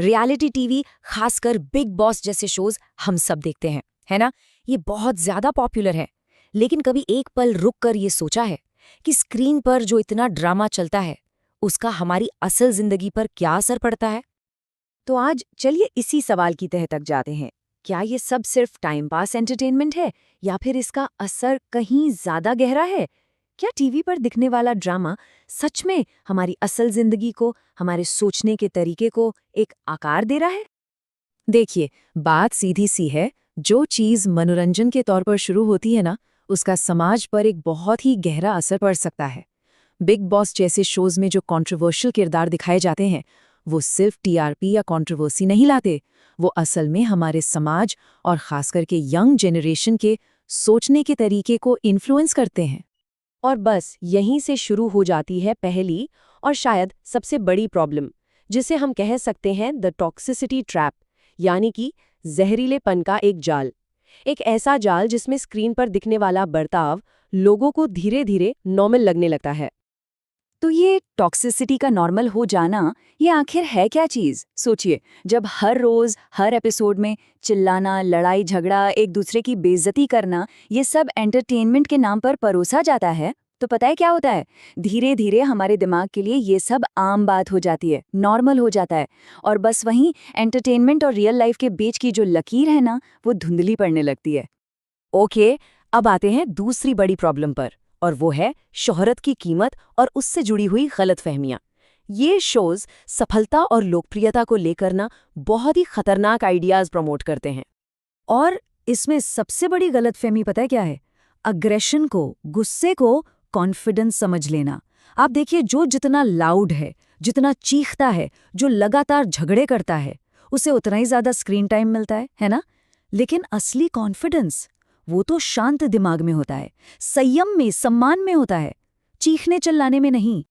Reality TV, खासकर big boss जैसे shows हम सब देखते हैं, है ना? ये बहुत ज्यादा पॉपुलर है। लेकिन कभी एक पल रुक कर ये सोचा है कि स्क्रीन पर जो इतना ड्रामा चलता है, उसका हमारी असल जिंदगी पर क्या असर पड़ता है? तो आज चलिए इसी सवाल की तह तक जाते हैं। क्या ये सब सिर्फ टाइम पास एंटरटेनमेंट है, या फिर इसका असर कहीं ज्यादा गहरा है? क्या टीवी पर दिखने वाला ड्रामा सच में हमारी असल जिंदगी को, हमारे सोचने के तरीके को एक आकार दे रहा है? देखिए, बात सीधी सी है। जो चीज मनोरंजन के तौर पर शुरू होती है ना, उसका समाज पर एक बहुत ही गहरा असर पड़ सकता है। बिग बॉस जैसे शोज में जो कंट्रोवर्शियल किरदार दिखाए जाते हैं, वो सिर्फ टीआरपी या कंट्रोवर्सी नहीं लाते, वो असल में हमारे समाज और खास करके यंग जनरेशन के सोचने के तरीके को इन्फ्लुएंस करते हैं। और बस यहीं से शुरू हो जाती है पहली और शायद सबसे बड़ी प्रॉब्लम, जिसे हम कह सकते हैं द टॉक्सिसिटी ट्रैप, यानी कि जहरीलेपन का एक जाल। एक ऐसा जाल जिसमें स्क्रीन पर दिखने वाला बर्ताव लोगों को धीरे धीरे नॉर्मल लगने लगता है। तो ये टॉक्सिसिटी का नॉर्मल हो जाना, ये आखिर है क्या चीज? सोचिए, जब हर रोज हर एपिसोड में चिल्लाना, लड़ाई झगड़ा, एक दूसरे की बेइज्जती करना, ये सब एंटरटेनमेंट के नाम पर परोसा जाता है, तो पता है क्या होता है? धीरे धीरे हमारे दिमाग के लिए ये सब आम बात हो जाती है, नॉर्मल हो जाता है। और बस वहीं एंटरटेनमेंट और रियल लाइफ के बीच की जो लकीर है ना, वो धुंधली पड़ने लगती है। ओके, अब आते हैं दूसरी बड़ी प्रॉब्लम पर, और वो है शोहरत की कीमत और उससे जुड़ी हुई गलतफहमियां। ये शोज सफलता और लोकप्रियता को लेकर ना बहुत ही खतरनाक आइडियाज प्रमोट करते हैं। और इसमें सबसे बड़ी गलतफहमी पता है क्या है? अग्रेशन को, गुस्से को कॉन्फिडेंस समझ लेना। आप देखिए, जो जितना लाउड है, जितना चीखता है, जो लगातार झगड़े करता है, उसे उतना ही ज्यादा स्क्रीन टाइम मिलता है ना? लेकिन असली कॉन्फिडेंस, वो तो शांत दिमाग में होता है, संयम में, सम्मान में होता है, चीखने चिल्लाने में नहीं।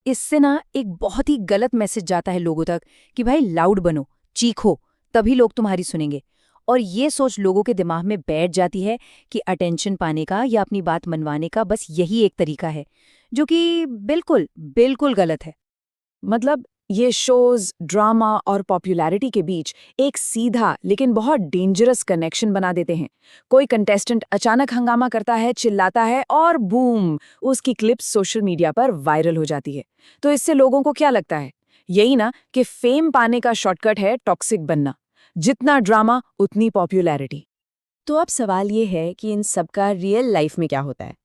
इससे ना एक बहुत ही गलत मैसेज जाता है लोगों तक कि भाई लाउड बनो, चीखो, तभी लोग तुम्हारी सुनेंगे। और ये सोच लोगों के दिमाग में बैठ जाती है कि अटेंशन पाने का या अपनी बात मनवाने का बस यही एक तरीका है, जो कि बिल्कुल बिल्कुल गलत है। मतलब ये शोज, ड्रामा और पॉपुलैरिटी के बीच एक सीधा लेकिन बहुत डेंजरस कनेक्शन बना देते हैं। कोई कंटेस्टेंट अचानक हंगामा करता है, चिल्लाता है और बूम, उसकी क्लिप्स सोशल मीडिया पर वायरल हो जाती है। तो इससे लोगों को क्या लगता है? यही ना कि फेम पाने का शॉर्टकट है टॉक्सिक बनना। जितना ड्रामा उतनी पॉपुलैरिटी। तो अब सवाल ये है कि इन सबका रियल लाइफ में क्या होता है?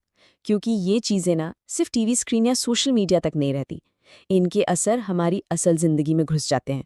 क्योंकि ये चीजें ना सिर्फ टीवी स्क्रीन या सोशल मीडिया तक नहीं रहती, इनके असर हमारी असल जिंदगी में घुस जाते हैं।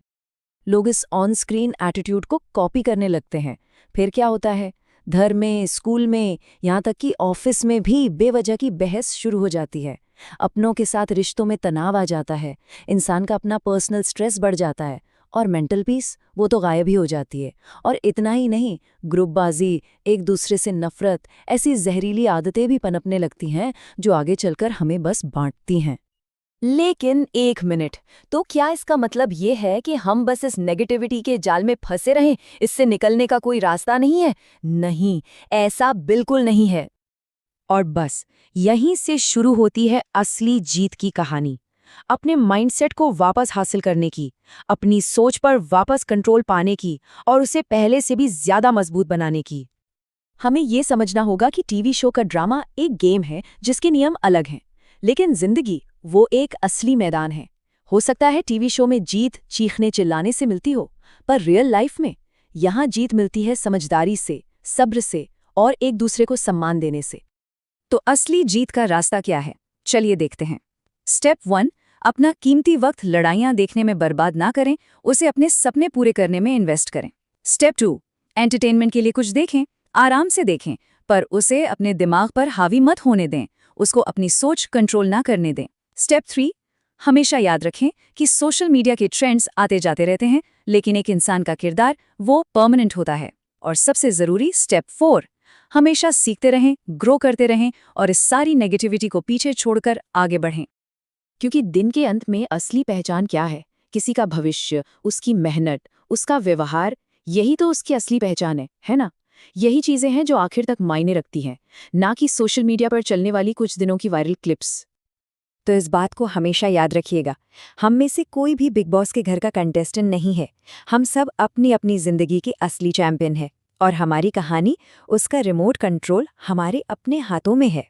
लोग इस ऑन स्क्रीन एटीट्यूड को कॉपी करने लगते हैं। फिर क्या होता है? घर में, स्कूल में, यहाँ तक कि ऑफिस में भी बेवजह की बहस शुरू हो जाती है। अपनों के साथ रिश्तों में तनाव आ जाता है, इंसान का अपना पर्सनल स्ट्रेस बढ़ जाता है, और मेंटल पीस वो तो गायब ही हो जाती है। और इतना ही नहीं, ग्रुपबाजी, एक दूसरे से नफरत, ऐसी जहरीली आदतें भी पनपने लगती हैं जो आगे चलकर हमें बस बांटती हैं। लेकिन एक मिनट, तो क्या इसका मतलब ये है कि हम बस इस नेगेटिविटी के जाल में फंसे रहें, इससे निकलने का कोई रास्ता नहीं है? नहीं, ऐसा बिल्कुल नहीं है। और बस यहीं से शुरू होती है असली जीत की कहानी। अपने माइंडसेट को वापस हासिल करने की, अपनी सोच पर वापस कंट्रोल पाने की, और उसे पहले से भी ज्यादा मजबूत बनाने की। हमें ये समझना होगा कि टीवी शो का ड्रामा एक गेम है जिसके नियम अलग हैं, लेकिन जिंदगी वो एक असली मैदान है। हो सकता है टीवी शो में जीत चीखने चिल्लाने से मिलती हो, पर रियल लाइफ में यहाँ जीत मिलती है समझदारी से, सब्र से और एक दूसरे को सम्मान देने से। तो असली जीत का रास्ता क्या है? चलिए देखते हैं। स्टेप 1, अपना कीमती वक्त लड़ाइयाँ देखने में बर्बाद ना करें, उसे अपने सपने पूरे करने में इन्वेस्ट करें। स्टेप 2, एंटरटेनमेंट के लिए कुछ देखें, आराम से देखें, पर उसे अपने दिमाग पर हावी मत होने दें, उसको अपनी सोच कंट्रोल ना करने दें। स्टेप 3, हमेशा याद रखें कि सोशल मीडिया के ट्रेंड्स आते जाते रहते हैं, लेकिन एक इंसान का किरदार वो परमानेंट होता है। और सबसे ज़रूरी स्टेप 4, हमेशा सीखते रहें, ग्रो करते रहें और इस सारी नेगेटिविटी को पीछे छोड़कर आगे बढ़ें। क्योंकि दिन के अंत में असली पहचान क्या है? किसी का भविष्य, उसकी मेहनत, उसका व्यवहार, यही तो उसकी असली पहचान है ना? यही चीजें हैं जो आखिर तक मायने रखती हैं, ना कि सोशल मीडिया पर चलने वाली कुछ दिनों की वायरल क्लिप्स। तो इस बात को हमेशा याद रखिएगा, हम में से कोई भी बिग बॉस के घर का कंटेस्टेंट नहीं है। हम सब अपनी अपनी जिंदगी के असली चैंपियन हैं और हमारी कहानी, उसका रिमोट कंट्रोल हमारे अपने हाथों में है।